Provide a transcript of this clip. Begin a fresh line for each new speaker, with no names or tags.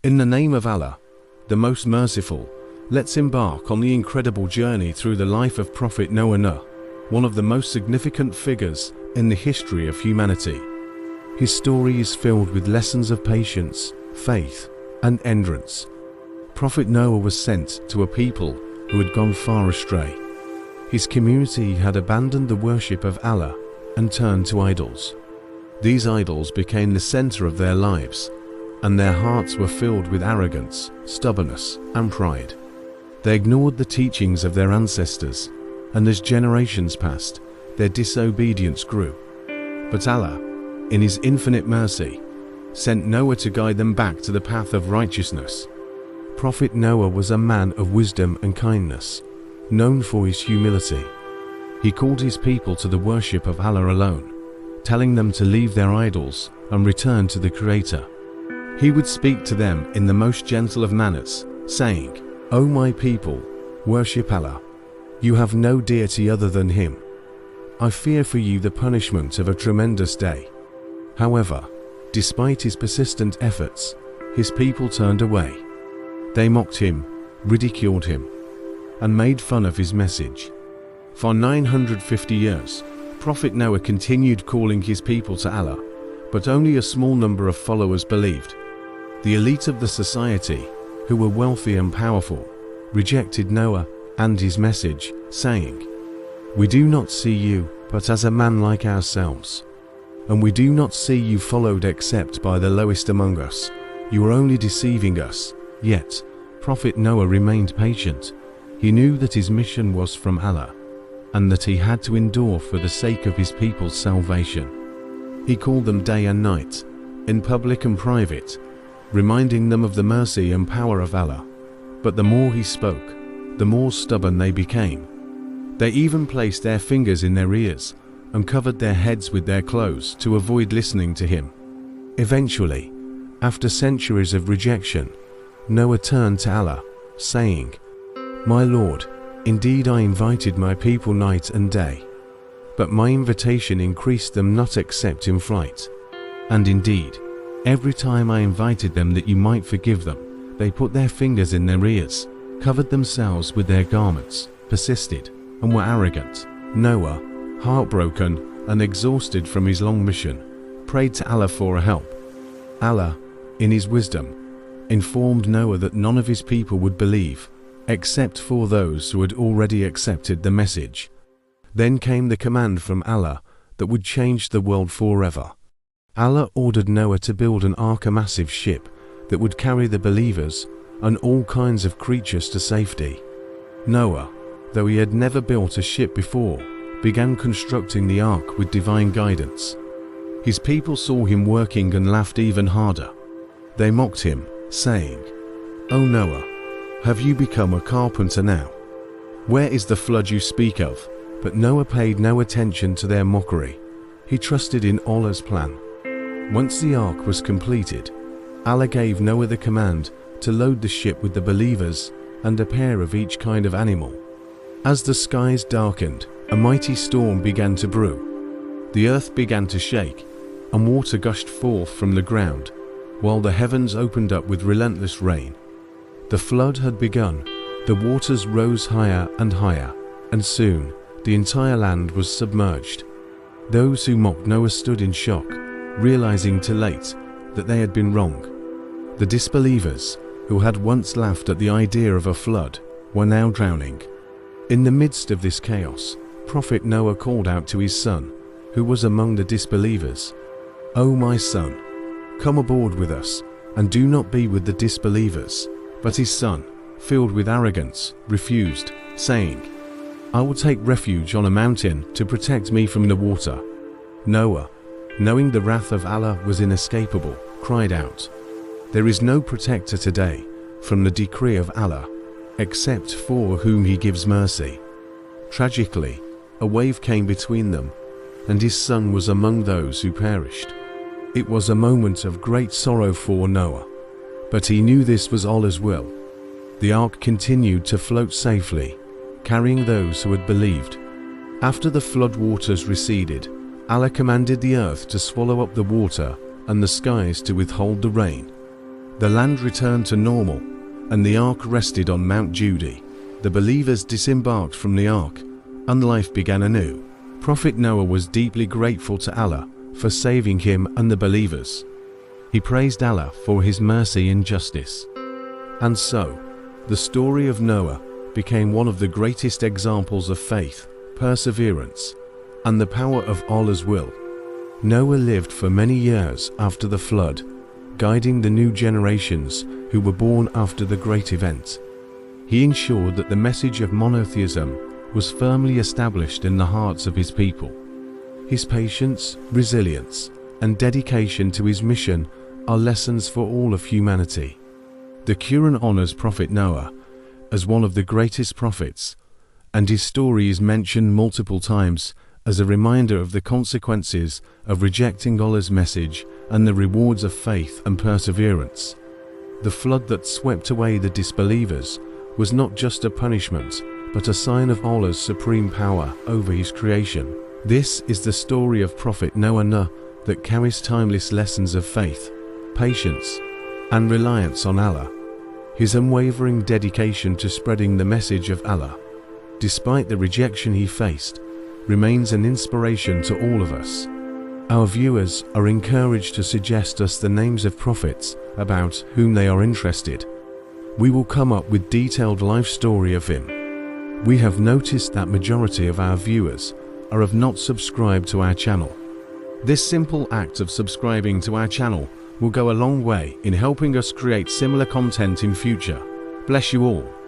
In the name of Allah, the most merciful, let's embark on the incredible journey through the life of Prophet Noah, one of the most significant figures in the history of humanity. His story is filled with lessons of patience, faith, and endurance. Prophet Noah was sent to a people who had gone far astray. His community had abandoned the worship of Allah and turned to idols. These idols became the center of their lives, and their hearts were filled with arrogance, stubbornness, and pride. They ignored the teachings of their ancestors, and as generations passed, their disobedience grew. But Allah, in His infinite mercy, sent Noah to guide them back to the path of righteousness. Prophet Noah was a man of wisdom and kindness, known for his humility. He called his people to the worship of Allah alone, telling them to leave their idols and return to the Creator. He would speak to them in the most gentle of manners, saying, "O my people, worship Allah. You have no deity other than Him. I fear for you the punishment of a tremendous day." However, despite his persistent efforts, his people turned away. They mocked him, ridiculed him, and made fun of his message. For 950 years, Prophet Noah continued calling his people to Allah, but only a small number of followers believed. The elite of the society, who were wealthy and powerful, rejected Noah and his message, saying, "We do not see you but as a man like ourselves, and we do not see you followed except by the lowest among us. You are only deceiving us." Yet, Prophet Noah remained patient. He knew that his mission was from Allah, and that he had to endure for the sake of his people's salvation. He called them day and night, in public and private, reminding them of the mercy and power of Allah. But the more he spoke, the more stubborn they became. They even placed their fingers in their ears and covered their heads with their clothes to avoid listening to him. Eventually, after centuries of rejection, Noah turned to Allah, saying, "My Lord, indeed I invited my people night and day, but my invitation increased them not except in flight. And indeed, every time I invited them that you might forgive them, they put their fingers in their ears, covered themselves with their garments, persisted, and were arrogant." Noah, heartbroken and exhausted from his long mission, prayed to Allah for help. Allah, in His wisdom, informed Noah that none of his people would believe, except for those who had already accepted the message. Then came the command from Allah that would change the world forever. Allah ordered Noah to build an ark, a massive ship that would carry the believers and all kinds of creatures to safety. Noah, though he had never built a ship before, began constructing the ark with divine guidance. His people saw him working and laughed even harder. They mocked him, saying, "O Noah, have you become a carpenter now? Where is the flood you speak of?" But Noah paid no attention to their mockery. He trusted in Allah's plan. Once the ark was completed, Allah gave Noah the command to load the ship with the believers and a pair of each kind of animal. As the skies darkened, a mighty storm began to brew. The earth began to shake, and water gushed forth from the ground, while the heavens opened up with relentless rain. The flood had begun. The waters rose higher and higher, and soon the entire land was submerged. Those who mocked Noah stood in shock, realizing too late that they had been wrong. The disbelievers, who had once laughed at the idea of a flood, were now drowning. In the midst of this chaos, Prophet Noah called out to his son, who was among the disbelievers, "O my son, come aboard with us, and do not be with the disbelievers." But his son, filled with arrogance, refused, saying, "I will take refuge on a mountain to protect me from the water." Noah, knowing the wrath of Allah was inescapable, cried out, "There is no protector today from the decree of Allah, except for whom He gives mercy." Tragically, a wave came between them, and his son was among those who perished. It was a moment of great sorrow for Noah, but he knew this was Allah's will. The ark continued to float safely, carrying those who had believed. After the flood waters receded, Allah commanded the earth to swallow up the water and the skies to withhold the rain. The land returned to normal, and the ark rested on Mount Judy. The believers disembarked from the ark, and life began anew. Prophet Noah was deeply grateful to Allah for saving him and the believers. He praised Allah for his mercy and justice. And so, the story of Noah became one of the greatest examples of faith, perseverance, and the power of Allah's will. Noah lived for many years after the flood, guiding the new generations who were born after the great event. He ensured that the message of monotheism was firmly established in the hearts of his people. His patience, resilience, and dedication to his mission are lessons for all of humanity. The Quran honors Prophet Noah as one of the greatest prophets, and his story is mentioned multiple times as a reminder of the consequences of rejecting Allah's message and the rewards of faith and perseverance. The flood that swept away the disbelievers was not just a punishment, but a sign of Allah's supreme power over his creation. This is the story of Prophet Noah that carries timeless lessons of faith, patience, and reliance on Allah. His unwavering dedication to spreading the message of Allah, despite the rejection he faced, remains an inspiration to all of us. Our viewers are encouraged to suggest us the names of prophets about whom they are interested. We will come up with detailed life story of him. We have noticed that majority of our viewers are not subscribed to our channel. This simple act of subscribing to our channel will go a long way in helping us create similar content in future. Bless you all.